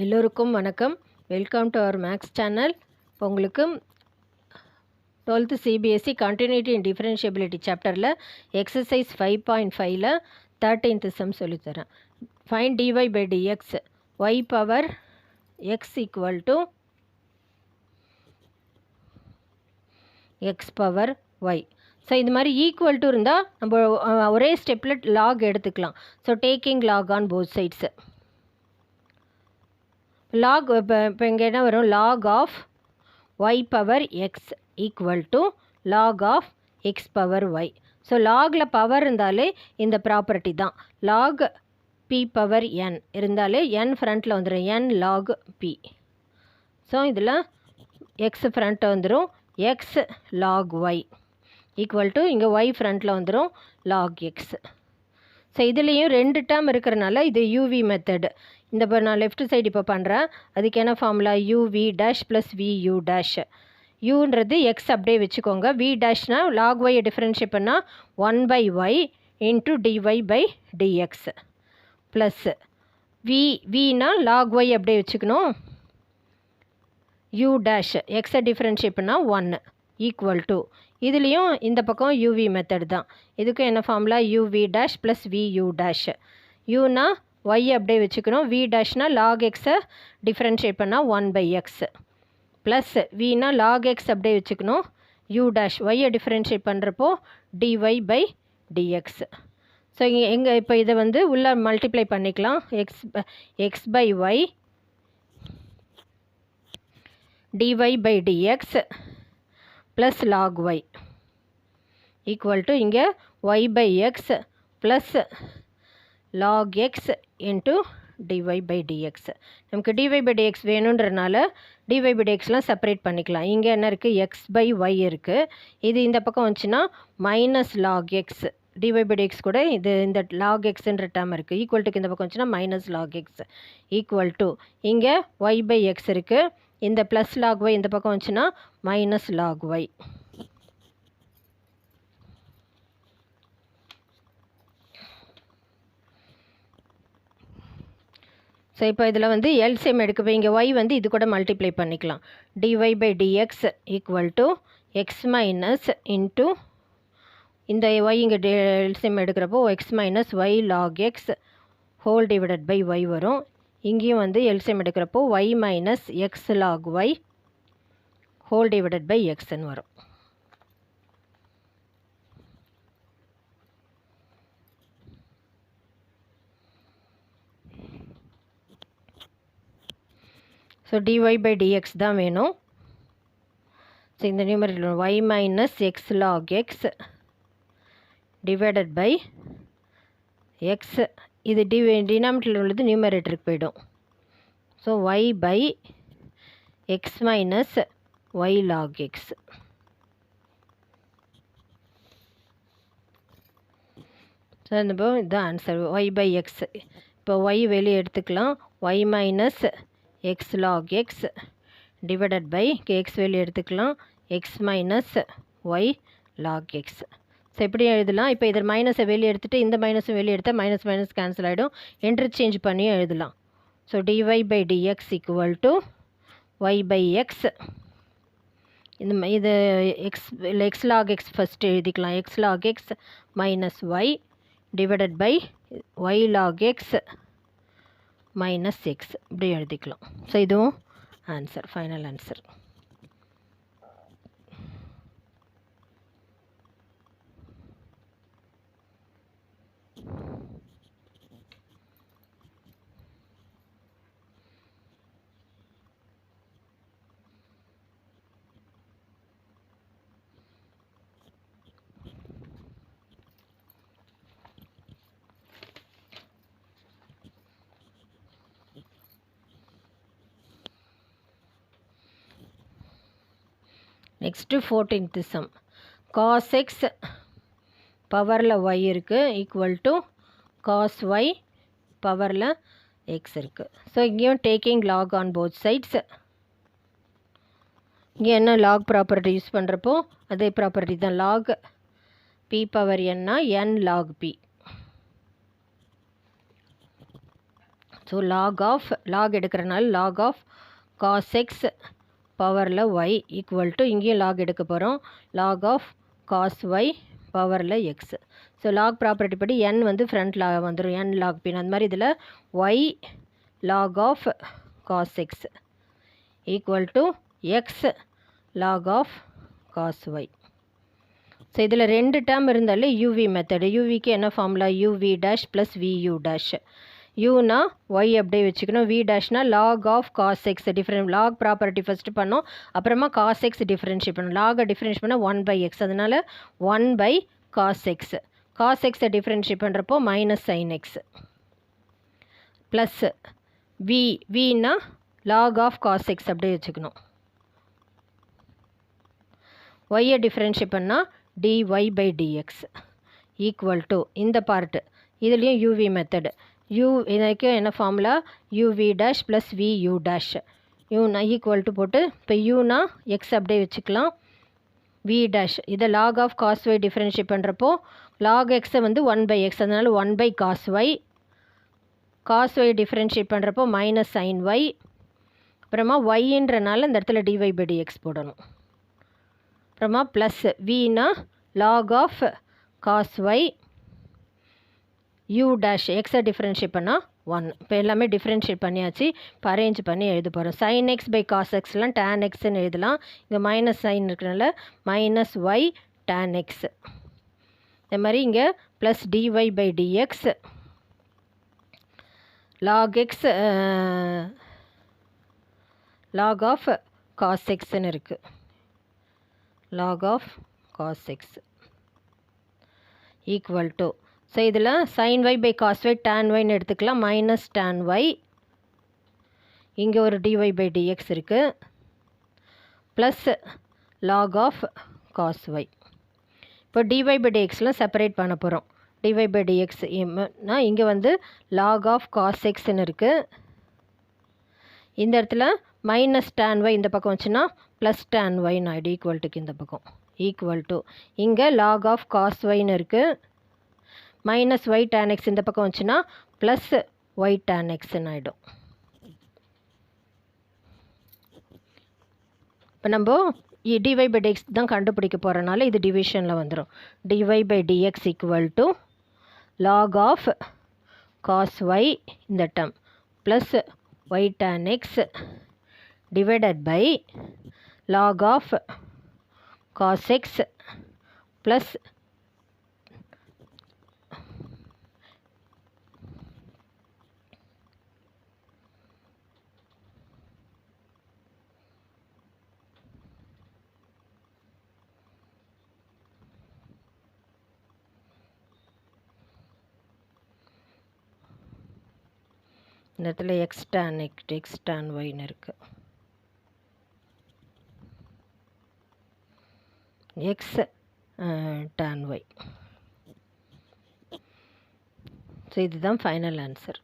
எல்லோருக்கும் வணக்கம். Welcome to our maths channel. இப்போ உங்களுக்கு 12th CBSE continuity and differentiability சாப்டரில் எக்ஸசைஸ் 5.5ல் 13th சம் சொல்லித்தரேன். Find dy by dx y power x equal to x power y. So இது மாதிரி ஈக்குவல் டு இருந்தால் நம்ம ஒரே ஸ்டெப்பில் லாக் எடுத்துக்கலாம். So taking log on both sides. Log இப்போ இங்கே என்ன வரும், log of y power x equal to log of x power y. So லாகில் பவர் இருந்தாலே இந்த ப்ராப்பர்ட்டி தான். லாக் பி பவர் என் இருந்தாலே என் ஃப்ரண்ட்டில் வந்துடும், என் லாக் பி. ஸோ இதில் எக்ஸ் ஃப்ரண்ட்டில் வந்துடும் x log y equal to இங்கே ஒய் ஃப்ரண்ட்டில் வந்துடும் லாக் எக்ஸ். ஸோ இதுலேயும் ரெண்டு டேர்ம் இருக்கிறனால இது யூவி மெத்தடு. இந்த இப்போ நான் லெஃப்ட் சைடு இப்போ பண்ணுறேன். அதுக்கு என்ன formula, UV dash plus VU dash. யூன்றது எக்ஸ் அப்படியே வச்சுக்கோங்க. வி டேஷ்னா லாக் ஒய் டிஃப்ரென்ஷியேட் பண்ணால் 1/y into dy by dx plus வினா லாக் ஒய் அப்படியே வச்சுக்கணும். யூ டேஷ் எக்ஸை டிஃப்ரென்ஷியேட் பண்ணால் 1 ஈக்குவல் டு, இதுலேயும் இந்த பக்கம் யூவி மெத்தட் தான். இதுக்கும் என்ன formula, UV dash plus VU dash. யூனா ஒய் அப்படியே வச்சுக்கணும். வி டேஷ்னா லாக் எக்ஸை டிஃப்ரென்ஷியேட் பண்ணால் 1/x ப்ளஸ் வினா லாக் எக்ஸ் அப்படியே வச்சுக்கணும். யூ டேஷ் ஒய்யை டிஃப்ரென்ஷியேட் பண்ணுறப்போ டிஒய் பை டிஎக்ஸ். ஸோ இங்கே இப்போ இதை வந்து உள்ளே மல்டிப்ளை பண்ணிக்கலாம். X by y dy by dx plus log y equal to இங்கே y by x plus log x into dy by dx. நமக்கு dy by dx வேணுன்றனால dy by டிஎக்ஸ்லாம் separate பண்ணிக்கலாம். இங்கே என்ன இருக்குது, எக்ஸ் பை ஒய் இருக்குது. இது இந்த பக்கம் வந்துச்சுன்னா minus log x. Dy by dx கூட இது இந்த லாக் எக்ஸ்ன்ற டேர்ம் இருக்குது. ஈக்குவல் டுக்கு இந்த பக்கம் வந்துச்சுன்னா minus log x equal to இங்கே ஒய் பை எக்ஸ் இருக்குது. இந்த ப்ளஸ் லாக் ஒய் இந்த பக்கம் வந்துச்சுன்னா மைனஸ் லாக் ஒய். ஸோ இப்போ இதில் வந்து எல்சிஎம் எடுக்க இங்கே ஒய் வந்து இது கூட மல்டிப்ளை பண்ணிக்கலாம். Dy by dx equal to x minus into இந்த ஒய் இங்கே எல்சிஎம் எடுக்கிறப்போ x minus y log x whole divided by y வரும். இங்கேயும் வந்து எல்சிஎம் எடுக்கிறப்போ y minus x log y whole divided by எக்ஸ்ன்னு வரும். ஸோ டிஒய் பை டிஎக்ஸ் தான் வேணும். ஸோ இந்த numerator y minus x log x divided by x. இது டினாமினேட்டரில் உள்ளது நியூமரேட்டருக்கு போயிடும். So y by x minus y log x. So இந்த இதுதான் ஆன்சர், ஒய் பை எக்ஸ். இப்போ ஒய் வெளியே எடுத்துக்கலாம். Y minus x log x divided by x வெளியே எடுத்துக்கலாம். X minus y log x. So எப்படி எழுதலாம், இப்போ இதில் மைனஸை வெளியே எடுத்துகிட்டு இந்த மைனஸும் வெளியே எடுத்தால் மைனஸ் மைனஸ் கேன்சல் ஆகிடும். இன்டர்சேஞ்ச் பண்ணியும் எழுதலாம். So dy by dx equal to y by x. இது எக்ஸ் லாக் எக்ஸ் ஃபஸ்ட்டு எழுதிக்கலாம். X log x minus y divided by y log x minus x இப்படி எழுதிக்கலாம். ஸோ இதுவும் answer, final answer. Next 14th sum. Cos x பவரில் y இருக்குது equal to cos y பவரில் x இருக்குது. So இங்கேயும் taking log on both sides. இங்கே என்ன லாக் ப்ராப்பர்ட்டி யூஸ் பண்ணுறப்போ அதே ப்ராப்பர்ட்டி தான். லாக் பி பவர் என்னா n log b. So log எடுக்கிறனால லாக் ஆஃப் காஸ் எக்ஸ் பவரில் ஒய் ஈக்குவல் டு இங்கேயும் லாக் எடுக்க போகிறோம் லாக் ஆஃப் காஸ் ஒய் பவரில் எக்ஸ். ஸோ லாக் ப்ராப்பர்ட்டி படி n வந்து ஃப்ரண்ட் லாக் வந்துடும் n லாக் பின். அந்த மாதிரி இதில் y log of cos x equal to x log of cos y. So இதில் 2 டேர்ம் இருந்தாலே யூவி மெத்தடு. யூவிக்கு என்ன formula UV dash plus VU dash. யூனா ஒய் அப்படியே வச்சுக்கணும், வி டேஷ்னா log of cos x different log property first பண்ணோம், அப்புறமா காஸ் எக்ஸ் டிஃப்ரென்ஷியேட் பண்ணணும். லாகை டிஃப்ரென்ஷியேட் பண்ணால் 1/x, அதனால் 1/cos எக்ஸ். காஸ் எக்ஸை டிஃப்ரென்ஷியேட் பண்ணுறப்போ மைனஸ் சைன் எக்ஸ் ப்ளஸ் வினா லாக் ஆஃப் காஸ் எக்ஸ் அப்படியே வச்சுக்கணும். ஒய்யை டிஃப்ரென்ஷியேட் பண்ணால் dy/dx ஈக்குவல் டு இந்த பார்ட்டு. இதுலேயும் யூவி மெத்தடு. இதுக்கு என்ன formula UV dash plus VU dash. யூனா ஈக்குவல் டு போட்டு இப்போ யூனா எக்ஸ் அப்படியே வச்சுக்கலாம், வி டேஷ் இதை log of cos y differentiate பண்ணுறப்போ லாக் எக்ஸை வந்து 1/x, அதனால் 1/cos ஒய். காஸ் ஒய் டிஃப்ரென்ஷியேட் பண்ணுறப்போ மைனஸ் சைன் ஒய், அப்புறமா ஒய்ன்றனால இந்த இடத்துல dy/dx போடணும். அப்புறமா ப்ளஸ் வினா log of cos y u dash எக்ஸை டிஃப்ரென்ஷியேட் பண்ணால் 1. இப்போ எல்லாமே டிஃப்ரென்ஷியேட் பண்ணியாச்சு. இப்போ அரேஞ்ச் பண்ணி எழுத போகிறோம். சைன் எக்ஸ் பை காஸ் எக்ஸ்லாம் டேன் எக்ஸ்ன்னு எழுதலாம். இங்கே மைனஸ் சைன் இருக்கிறனால மைனஸ் ஒய் டேன் எக்ஸ். இந்த மாதிரி இங்கே plus dy/dx log x log of cos எக்ஸ்ன்னு இருக்குது. Log of cos x equal to, so இதில் sine y by cos y tan ஒய்ன்னு எடுத்துக்கலாம், மைனஸ் டேன் ஒய். இங்கே ஒரு dy/dx இருக்குது plus log of cos y. இப்போ dy/dxலாம் செப்பரேட் பண்ண போகிறோம். dy/dxனா இங்கே வந்து லாக் ஆஃப் காஸ் எக்ஸ்ன்னு இருக்குது. இந்த இடத்துல மைனஸ் டேன் ஒய் இந்த பக்கம் வச்சுன்னா ப்ளஸ் டேன் ஒய்ன்னு ஆகிடும் ஈக்குவல்ட்டுக்கு இந்த பக்கம் ஈக்குவல் டு. இங்கே லாக் ஆஃப் காஸ் ஒய்ன்னு இருக்குது, மைனஸ் ஒய் டேன் எக்ஸ் இந்த பக்கம் வச்சுன்னா ப்ளஸ் ஒய் டேன் எக்ஸ்ன்னு ஆகிடும். இப்போ நம்ம dy/dx தான் கண்டுபிடிக்க போகிறனால இது டிவிஷனில் வந்துடும். dy/dx equal to log of cos y இந்த term plus y tan x divided by log of cos x plus இந்த இடத்துல எக்ஸ் டேன் ஒய்ன்னு இருக்குது. X tan y. ஸோ இதுதான் ஃபைனல் ஆன்சர்.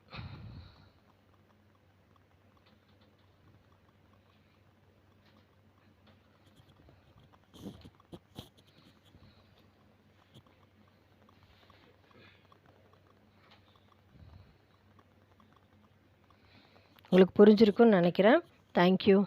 உங்களுக்கு புரிஞ்சிருக்குன்னு நினைக்கிறேன். தேங்க்யூ.